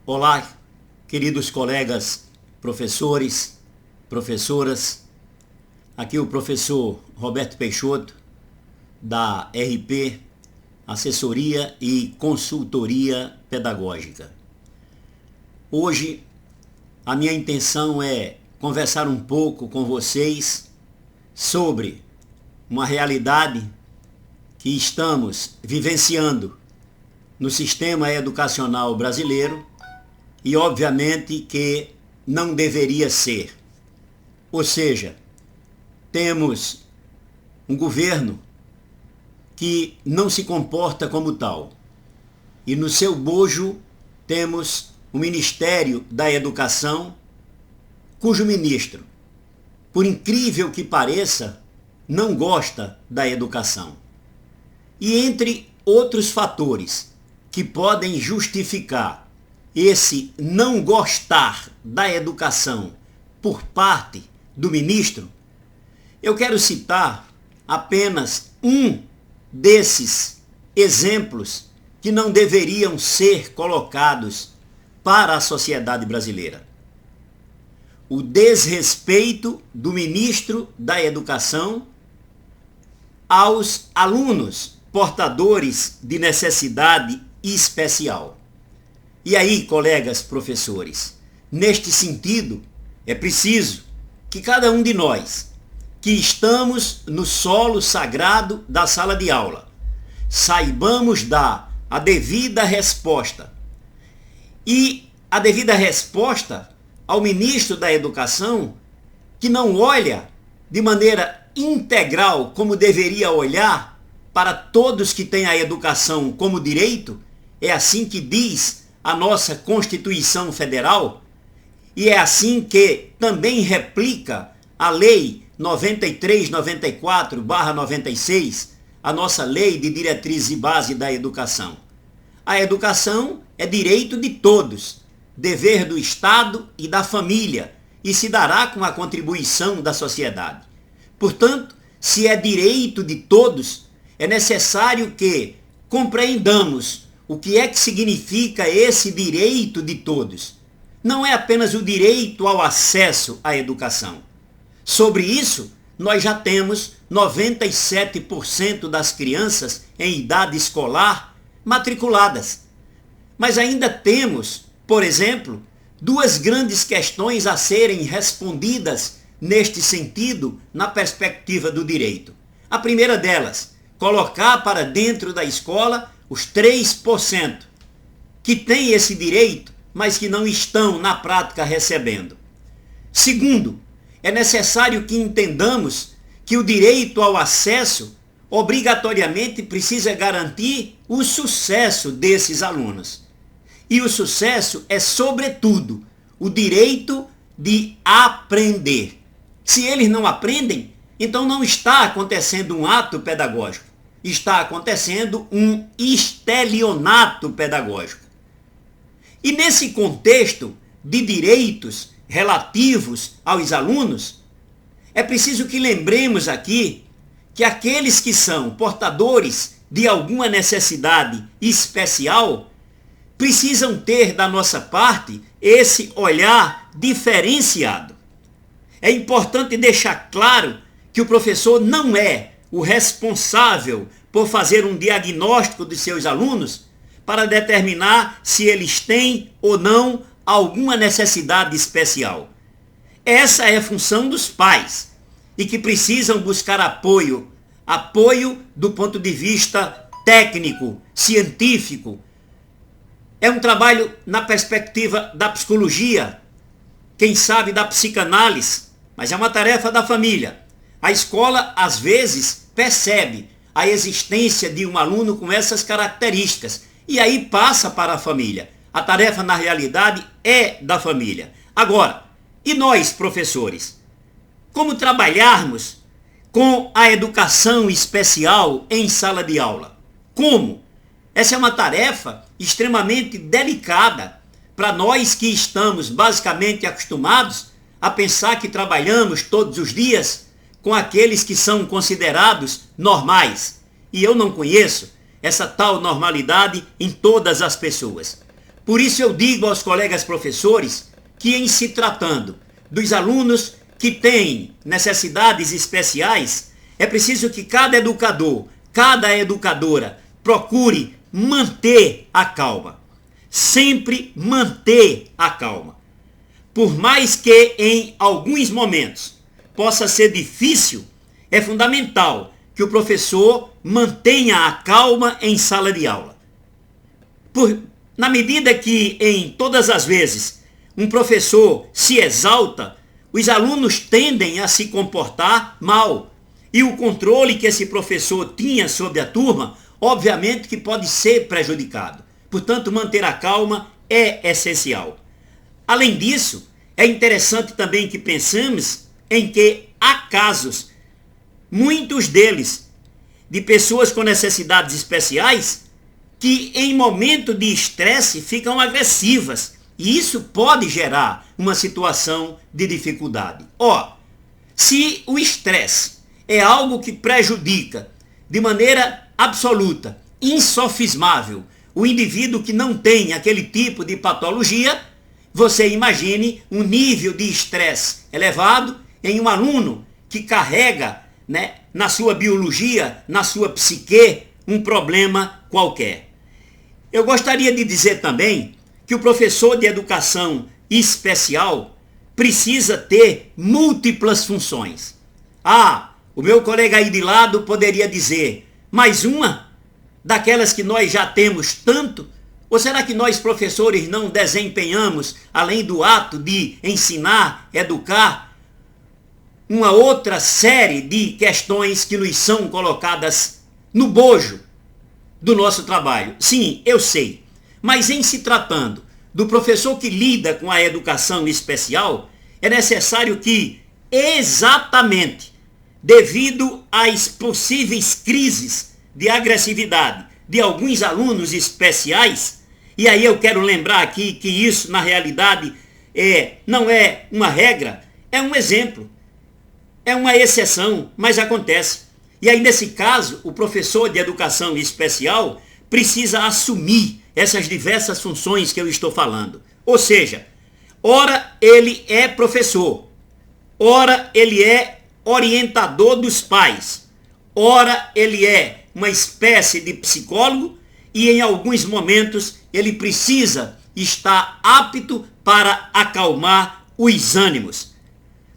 Olá, queridos colegas, professores, professoras. Aqui o professor Roberto Peixoto, da RP, Assessoria e Consultoria Pedagógica. Hoje, a minha intenção é conversar um pouco com vocês sobre uma realidade que estamos vivenciando no sistema educacional brasileiro e, obviamente, que não deveria ser. Ou seja, temos um governo que não se comporta como tal. E no seu bojo temos o Ministério da Educação, cujo ministro, por incrível que pareça, não gosta da educação. E entre outros fatores que podem justificar esse não gostar da educação por parte do ministro, eu quero citar apenas um desses exemplos que não deveriam ser colocados para a sociedade brasileira. O desrespeito do ministro da Educação aos alunos portadores de necessidade especial. E aí, colegas professores, neste sentido, é preciso que cada um de nós, que estamos no solo sagrado da sala de aula, saibamos dar a devida resposta. E a devida resposta ao ministro da Educação, que não olha de maneira integral como deveria olhar para todos que têm a educação como direito, é assim que diz a nossa Constituição Federal, e é assim que também replica a Lei 93/94/96, a nossa Lei de Diretrizes e Base da Educação. A educação é direito de todos, dever do Estado e da família, e se dará com a contribuição da sociedade. Portanto, se é direito de todos, é necessário que compreendamos o que é que significa esse direito de todos. Não é apenas o direito ao acesso à educação. Sobre isso, nós já temos 97% das crianças em idade escolar matriculadas. Mas ainda temos, por exemplo, duas grandes questões a serem respondidas neste sentido, na perspectiva do direito. A primeira delas, colocar para dentro da escola os 3% que têm esse direito, mas que não estão na prática recebendo. Segundo, é necessário que entendamos que o direito ao acesso obrigatoriamente precisa garantir o sucesso desses alunos. E o sucesso é, sobretudo, o direito de aprender. Se eles não aprendem, então não está acontecendo um ato pedagógico. Está acontecendo um estelionato pedagógico. E nesse contexto de direitos relativos aos alunos, é preciso que lembremos aqui que aqueles que são portadores de alguma necessidade especial precisam ter da nossa parte esse olhar diferenciado. É importante deixar claro que o professor não é o responsável por fazer um diagnóstico de seus alunos para determinar se eles têm ou não alguma necessidade especial. Essa é a função dos pais e que precisam buscar apoio do ponto de vista técnico, científico. É um trabalho na perspectiva da psicologia, quem sabe da psicanálise, mas é uma tarefa da família. A escola, às vezes, percebe a existência de um aluno com essas características e aí passa para a família. A tarefa, na realidade, é da família. Agora, e nós, professores? Como trabalharmos com a educação especial em sala de aula? Como? Essa é uma tarefa extremamente delicada para nós que estamos basicamente acostumados a pensar que trabalhamos todos os dias com aqueles que são considerados normais. E eu não conheço essa tal normalidade em todas as pessoas. Por isso eu digo aos colegas professores que, em se tratando dos alunos que têm necessidades especiais, é preciso que cada educador, cada educadora procure manter a calma. Sempre manter a calma. Por mais que em alguns momentos possa ser difícil, é fundamental que o professor mantenha a calma em sala de aula. Na medida que em todas as vezes um professor se exalta, os alunos tendem a se comportar mal. E o controle que esse professor tinha sobre a turma, obviamente que pode ser prejudicado. Portanto, manter a calma é essencial. Além disso, é interessante também que pensemos em que há casos, muitos deles, de pessoas com necessidades especiais, que em momento de estresse ficam agressivas. E isso pode gerar uma situação de dificuldade. Se o estresse é algo que prejudica de maneira absoluta, insofismável, o indivíduo que não tem aquele tipo de patologia, você imagine um nível de estresse elevado em um aluno que carrega, na sua biologia, na sua psique, um problema qualquer. Eu gostaria de dizer também que o professor de educação especial precisa ter múltiplas funções. O meu colega aí de lado poderia dizer, mais uma daquelas que nós já temos tanto? Ou será que nós, professores, não desempenhamos, além do ato de ensinar, educar, uma outra série de questões que nos são colocadas no bojo do nosso trabalho? Sim, eu sei. Mas em se tratando do professor que lida com a educação especial, é necessário que, exatamente devido às possíveis crises de agressividade de alguns alunos especiais, e aí eu quero lembrar aqui que isso na realidade não é uma regra, é um exemplo, é uma exceção, mas acontece. E aí nesse caso, o professor de educação especial precisa assumir essas diversas funções que eu estou falando. Ou seja, ora ele é professor, ora ele é orientador dos pais, ora ele é uma espécie de psicólogo e em alguns momentos ele precisa estar apto para acalmar os ânimos.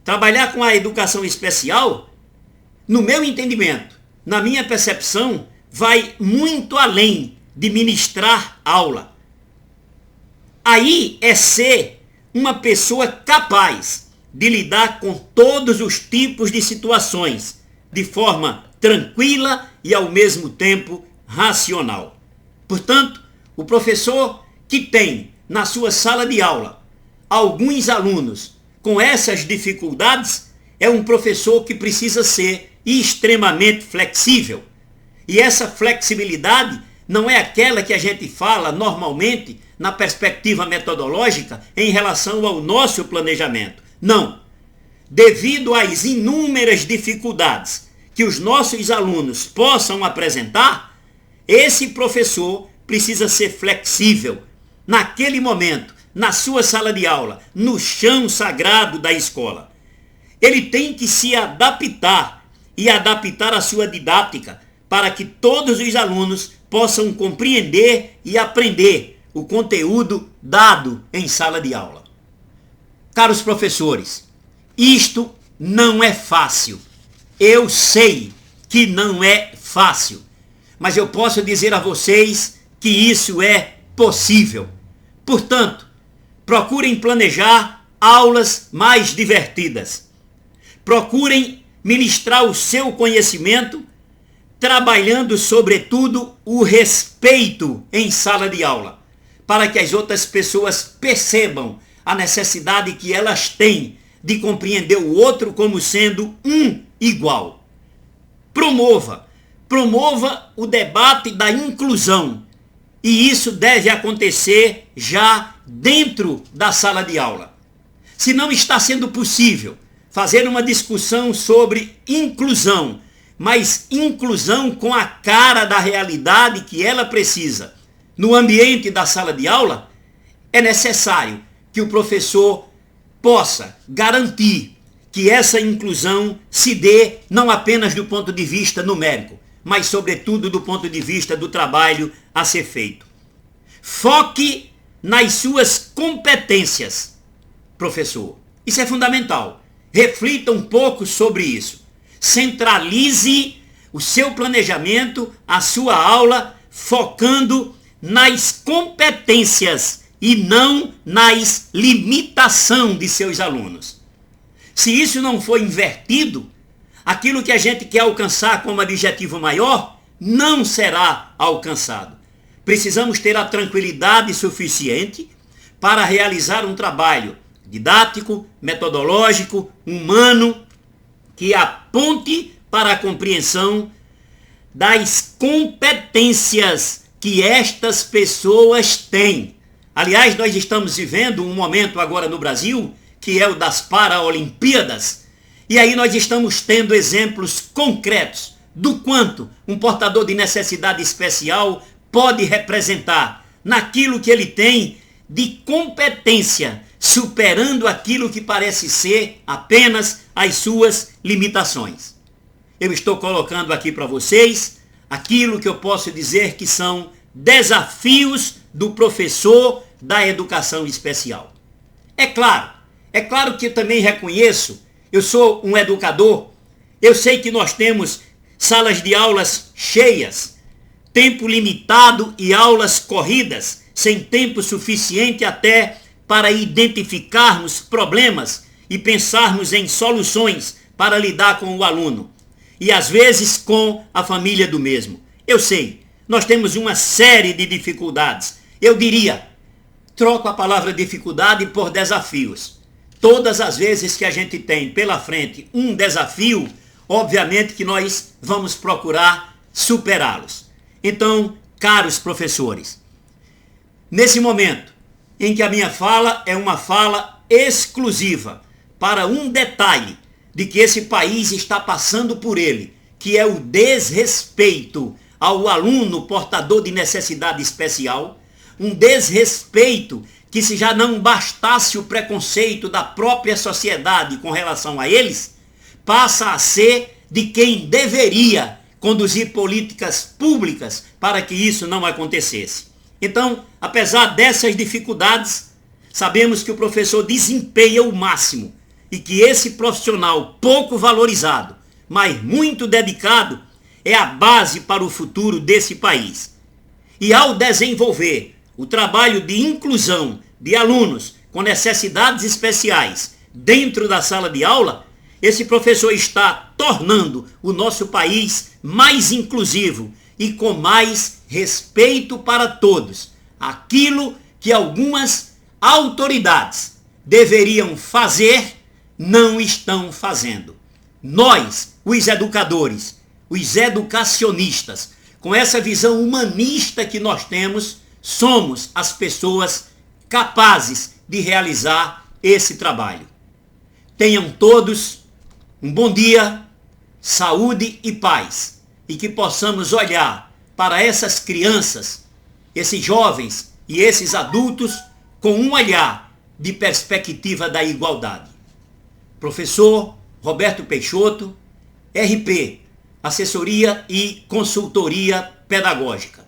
Trabalhar com a educação especial, no meu entendimento, na minha percepção, vai muito além de ministrar aula. Aí é ser uma pessoa capaz de lidar com todos os tipos de situações de forma tranquila e ao mesmo tempo racional. Portanto, o professor que tem na sua sala de aula alguns alunos com essas dificuldades é um professor que precisa ser extremamente flexível. E essa flexibilidade não é aquela que a gente fala normalmente na perspectiva metodológica em relação ao nosso planejamento. Não. Devido às inúmeras dificuldades que os nossos alunos possam apresentar, esse professor precisa ser flexível naquele momento, na sua sala de aula, no chão sagrado da escola. Ele tem que se adaptar e adaptar a sua didática para que todos os alunos possam compreender e aprender o conteúdo dado em sala de aula. Caros professores, isto não é fácil. Eu sei que não é fácil, mas eu posso dizer a vocês que isso é possível. Portanto, procurem planejar aulas mais divertidas. Procurem ministrar o seu conhecimento, trabalhando sobretudo o respeito em sala de aula, para que as outras pessoas percebam a necessidade que elas têm de compreender o outro como sendo um igual. Promova o debate da inclusão, e isso deve acontecer já dentro da sala de aula. Se não está sendo possível fazer uma discussão sobre inclusão, mas inclusão com a cara da realidade que ela precisa no ambiente da sala de aula, É necessário que o professor possa garantir que essa inclusão se dê não apenas do ponto de vista numérico, mas sobretudo do ponto de vista do trabalho a ser feito. Foque nas suas competências, professor. Isso é fundamental. Reflita um pouco sobre isso. Centralize o seu planejamento, a sua aula, focando nas competências e não nas limitações de seus alunos. Se isso não for invertido, aquilo que a gente quer alcançar como objetivo maior não será alcançado. Precisamos ter a tranquilidade suficiente para realizar um trabalho didático, metodológico, humano, que aponte para a compreensão das competências que estas pessoas têm. Aliás, nós estamos vivendo um momento agora no Brasil, que é o das Paraolimpíadas, e aí nós estamos tendo exemplos concretos do quanto um portador de necessidade especial pode representar naquilo que ele tem de competência, superando aquilo que parece ser apenas as suas limitações. Eu estou colocando aqui para vocês aquilo que eu posso dizer que são desafios do professor da educação especial. É claro que eu também reconheço, eu sou um educador, eu sei que nós temos salas de aulas cheias, tempo limitado e aulas corridas, sem tempo suficiente até para identificarmos problemas e pensarmos em soluções para lidar com o aluno e às vezes com a família do mesmo. Eu sei, nós temos uma série de dificuldades. Eu diria, troco a palavra dificuldade por desafios. Todas as vezes que a gente tem pela frente um desafio, obviamente que nós vamos procurar superá-los. Então, caros professores, nesse momento em que a minha fala é uma fala exclusiva para um detalhe de que esse país está passando por ele, que é o desrespeito ao aluno portador de necessidade especial, um desrespeito que, se já não bastasse o preconceito da própria sociedade com relação a eles, passa a ser de quem deveria conduzir políticas públicas para que isso não acontecesse. Então, apesar dessas dificuldades, sabemos que o professor desempenha o máximo e que esse profissional pouco valorizado, mas muito dedicado, é a base para o futuro desse país. E ao desenvolver o trabalho de inclusão de alunos com necessidades especiais dentro da sala de aula, esse professor está tornando o nosso país mais inclusivo e com mais respeito para todos. Aquilo que algumas autoridades deveriam fazer, não estão fazendo. Nós, os educadores, os educacionistas, com essa visão humanista que nós temos, somos as pessoas capazes de realizar esse trabalho. Tenham todos um bom dia, saúde e paz, e que possamos olhar para essas crianças, esses jovens e esses adultos com um olhar de perspectiva da igualdade. Professor Roberto Peixoto, RP, Assessoria e Consultoria Pedagógica.